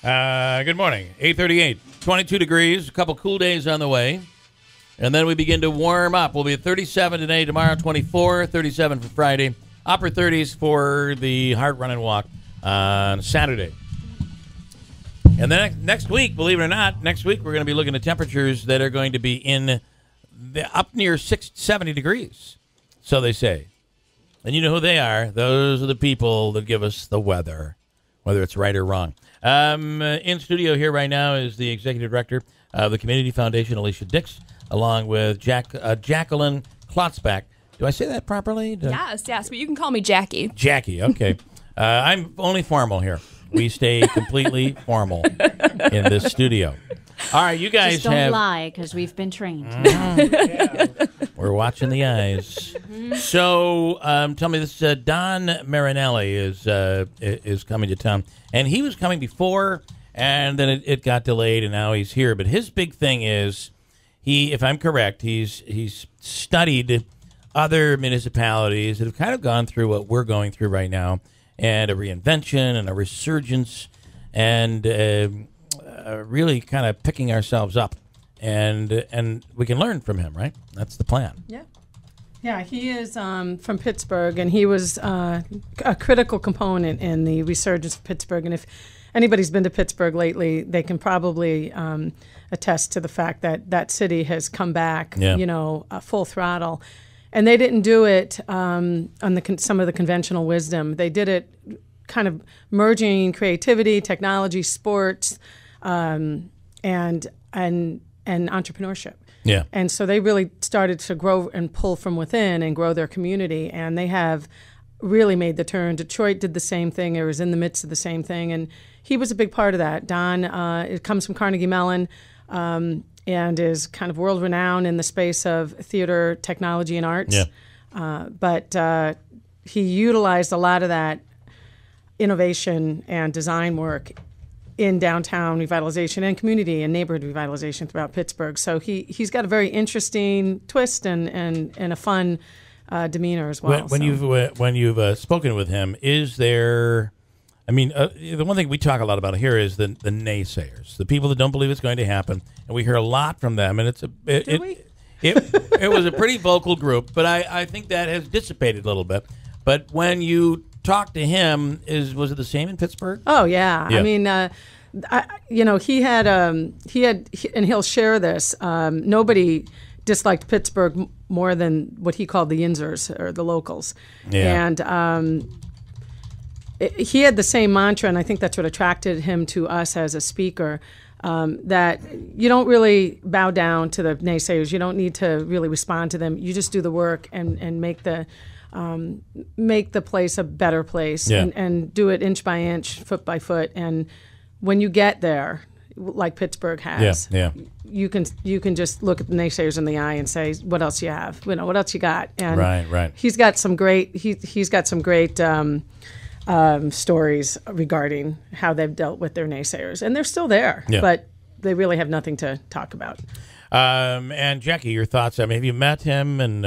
Good morning. 8:38. 22 degrees. A couple cool days on the way. And then we begin to warm up. We'll be at 37 today, tomorrow 24, 37 for Friday. Upper 30s for the Heart Run and Walk on Saturday. And then next week, believe it or not, next week we're going to be looking at temperatures that are going to be up near 70 degrees. So they say. And you know who they are. Those are the people that give us the weather, whether it's right or wrong. In studio here right now is the executive director of the Community Foundation, Alicia Dix, along with Jacqueline Klotzbach. Do I say that properly? Yes, but you can call me Jackie. Jackie, okay. I'm only formal here. We stay completely formal in this studio. All right, you guys just don't lie, because we've been trained. We're watching the eyes. So, tell me this: Don Marinelli is coming to town, and he was coming before, and then it got delayed, and now he's here. But his big thing is, if I'm correct, he's studied other municipalities that have kind of gone through what we're going through right now, and a reinvention and a resurgence, and really kind of picking ourselves up, and we can learn from him, right? That's the plan. Yeah, he is from Pittsburgh, and he was a critical component in the resurgence of Pittsburgh. And if anybody's been to Pittsburgh lately, they can probably attest to the fact that that city has come back, full throttle. And they didn't do it on some of the conventional wisdom. They did it kind of merging creativity, technology, sports, and entrepreneurship. Yeah. And so they really started to grow and pull from within and grow their community, and they have really made the turn. Detroit did the same thing. It was in the midst of the same thing, and he was a big part of that. Don, it comes from Carnegie Mellon, and is kind of world-renowned in the space of theater, technology, and arts. Yeah. But he utilized a lot of that innovation and design work in downtown revitalization and community and neighborhood revitalization throughout Pittsburgh. So he's got a very interesting twist and a fun demeanor as well. When you've spoken with him, is there? I mean, the one thing we talk a lot about here is the naysayers, the people that don't believe it's going to happen, and we hear a lot from them. And it was a pretty vocal group, but I think that has dissipated a little bit. But when you talk to him, was it the same in Pittsburgh? Oh yeah. I mean, he had, and he'll share this. Nobody disliked Pittsburgh more than what he called the Yinzers, or the locals. Yeah. And he had the same mantra, and I think that's what attracted him to us as a speaker. That you don't really bow down to the naysayers. You don't need to really respond to them. You just do the work and make the place a better place, and do it inch by inch, foot by foot. And when you get there, like Pittsburgh has, you can just look at the naysayers in the eye and say, what else you have? What else you got? And right. He's got some great stories regarding how they've dealt with their naysayers, and they're still there, but they really have nothing to talk about. And Jackie, your thoughts? I mean, have you met him, and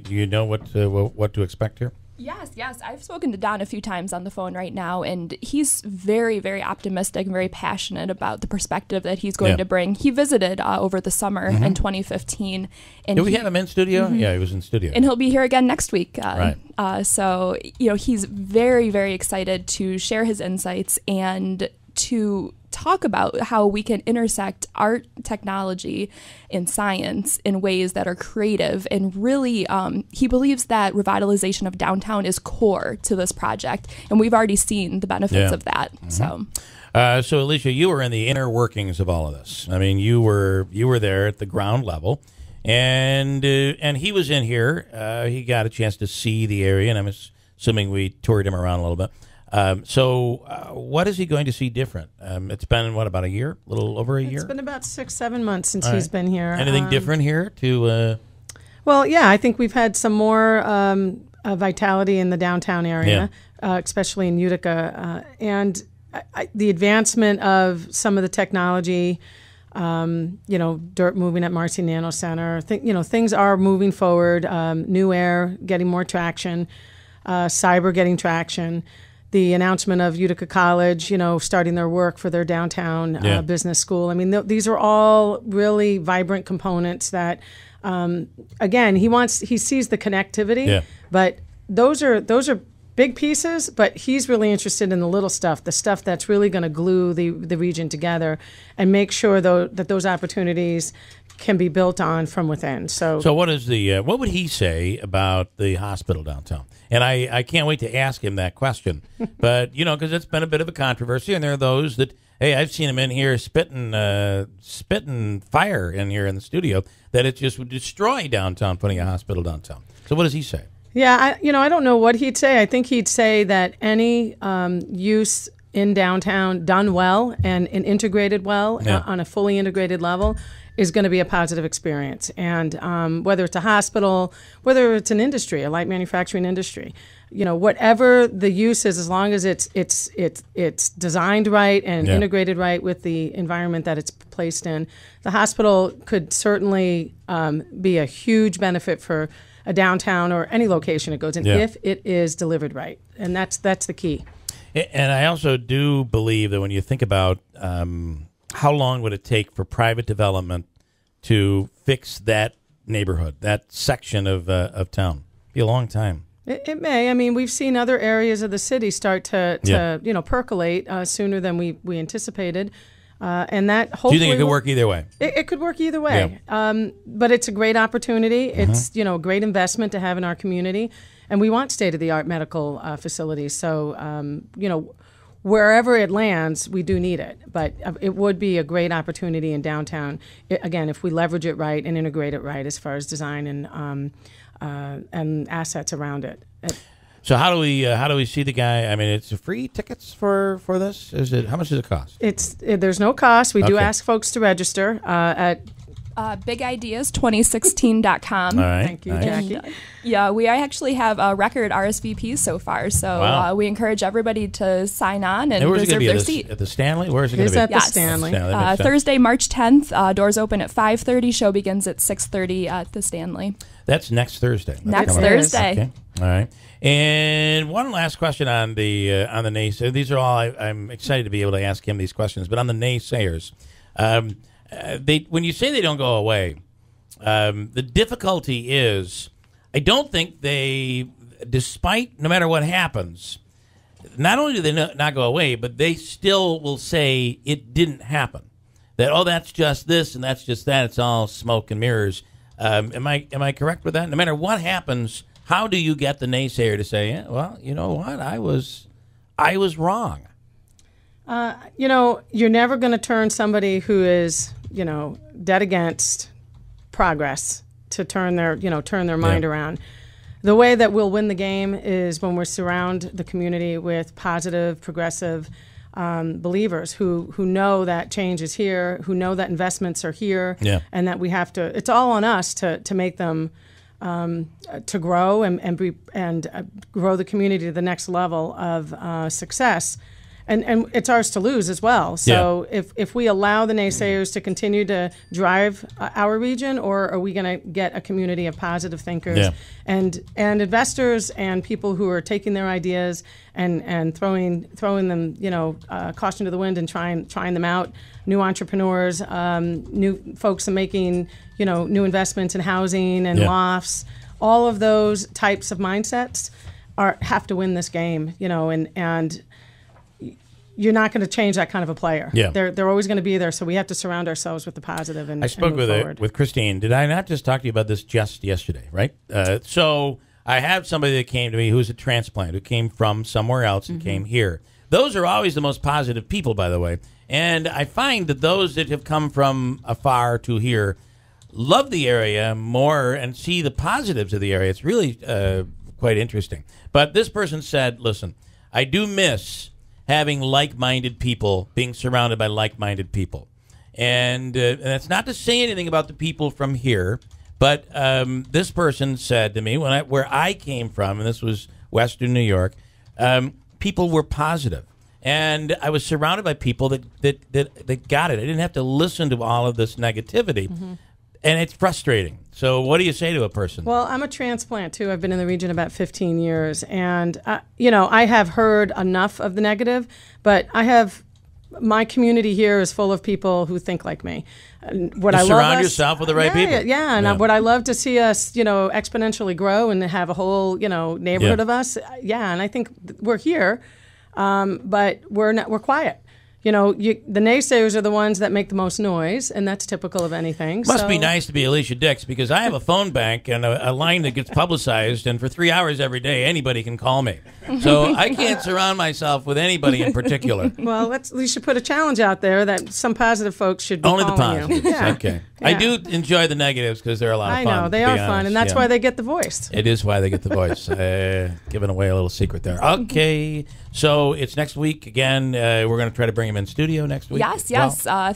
you know what to expect here? Yes. I've spoken to Don a few times on the phone right now, and he's very, very optimistic and very passionate about the perspective that he's going to bring. He visited over the summer in 2015. And Did we have him in studio? Yeah, he was in studio. And he'll be here again next week. Right. So, he's very, very excited to share his insights and to talk about how we can intersect art, technology, and science in ways that are creative. And really, he believes that revitalization of downtown is core to this project, and we've already seen the benefits of that. So, Alicia, you were in the inner workings of all of this. I mean, you were there at the ground level, and he was in here. He got a chance to see the area, and I'm assuming we toured him around a little bit. What is he going to see different? It's been, about a year? A little over a year? It's been about 6-7 months since he's been here. Anything different here to... Well, yeah, I think we've had some more vitality in the downtown area, especially in Utica. And the advancement of some of the technology, dirt moving at Marcy Nano Center, things are moving forward. New air getting more traction, cyber getting traction. the announcement of Utica College, starting their work for their downtown business school. I mean, these are all really vibrant components that, again, he sees the connectivity, but those are big pieces, but he's really interested in the little stuff, the stuff that's really going to glue the region together and make sure that those opportunities can be built on from within. So what is what would he say about the hospital downtown? And I can't wait to ask him that question. But, because it's been a bit of a controversy, and there are those that, hey, I've seen him in here spitting fire in here in the studio, that it just would destroy downtown, putting a hospital downtown. So what does he say? Yeah, I don't know what he'd say. I think he'd say that any use in downtown done well and integrated well on a fully integrated level is going to be a positive experience. And whether it's a hospital, whether it's an industry, a light manufacturing industry, whatever the use is, as long as it's designed right and integrated right with the environment that it's placed in, the hospital could certainly be a huge benefit for a downtown or any location it goes in if it is delivered right. And that's the key. And I also do believe that when you think about how long would it take for private development to fix that neighborhood, that section of town? It'd be a long time. It may. I mean, we've seen other areas of the city start to percolate sooner than we anticipated. And that hopefully. Do you think it could work either way? It could work either way. Yeah. But it's a great opportunity. It's a great investment to have in our community, and we want state-of-the-art medical facilities. So wherever it lands, we do need it. But it would be a great opportunity in downtown. Again, if we leverage it right and integrate it right, as far as design and assets around it. So how do we see the guy? I mean, it's free tickets for this. How much does it cost? There's no cost. We do ask folks to register at bigideas2016.com. All right. Thank you, Jackie. We actually have a record RSVPs so far, so we encourage everybody to sign on and reserve their seat. At the Stanley? Where is it going to be? At the Stanley. Thursday, March 10th. Doors open at 5:30. Show begins at 6:30 at the Stanley. That's next Thursday. Next Thursday. Okay. All right. And one last question on the naysayers. These are all I'm excited to be able to ask him these questions. But on the naysayers, when you say they don't go away, the difficulty is I don't think despite no matter what happens, not only do they not go away, but they still will say it didn't happen. That that's just this and that's just that. It's all smoke and mirrors. Am I correct with that? No matter what happens, how do you get the naysayer to say, well, you know what, I was wrong? You're never going to turn somebody who is, dead against progress to turn their mind around. The way that we'll win the game is when we surround the community with positive, progressive believers who know that change is here, who know that investments are here, and that we have to. It's all on us to make them to grow and grow the community to the next level of success. And it's ours to lose as well. So if we allow the naysayers to continue to drive our region, or are we going to get a community of positive thinkers and investors and people who are taking their ideas and throwing them, caution to the wind and trying them out, new entrepreneurs, new folks making, new investments in housing and lofts, all of those types of mindsets have to win this game, and you're not going to change that kind of a player. Yeah. They're always going to be there, so we have to surround ourselves with the positive and I spoke with Christine. Did I not just talk to you about this just yesterday, right? So I have somebody that came to me who's a transplant, who came from somewhere else and came here. Those are always the most positive people, by the way. And I find that those that have come from afar to here love the area more and see the positives of the area. It's really quite interesting. But this person said, listen, I do miss having like-minded people, being surrounded by like-minded people. And that's not to say anything about the people from here, but this person said to me, where I came from, and this was Western New York, people were positive. And I was surrounded by people that got it. I didn't have to listen to all of this negativity. And it's frustrating. So what do you say to a person? Well, I'm a transplant, too. I've been in the region about 15 years. And, I have heard enough of the negative, but my community here is full of people who think like me. What you I surround love yourself with the right people. Yeah, and what I love to see us, exponentially grow and have a whole, neighborhood of us. Yeah, and I think we're here, but we're quiet. The naysayers are the ones that make the most noise, and that's typical of anything. Must be nice to be Alicia Dix, because I have a phone bank and a line that gets publicized, and for 3 hours every day, anybody can call me. So I can't surround myself with anybody in particular. Well, we should put a challenge out there that some positive folks should be only the calling positives. you. Yeah. Okay. Yeah. I do enjoy the negatives because they're a lot of fun. I know, they are fun, and that's why they get the voice. It is why they get the voice. Giving away a little secret there. Okay. So it's next week again. We're going to try to bring him in studio next week. Yes.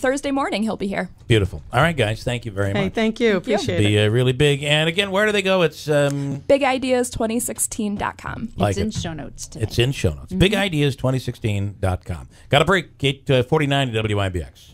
Thursday morning he'll be here. Beautiful. All right, guys. Thank you very much. Hey, thank you. Appreciate it. Be really big. And again, where do they go? It's bigideas2016.com. It's in show notes today. It's in show notes. Bigideas2016.com. Got a break. 8:49 to WIBX.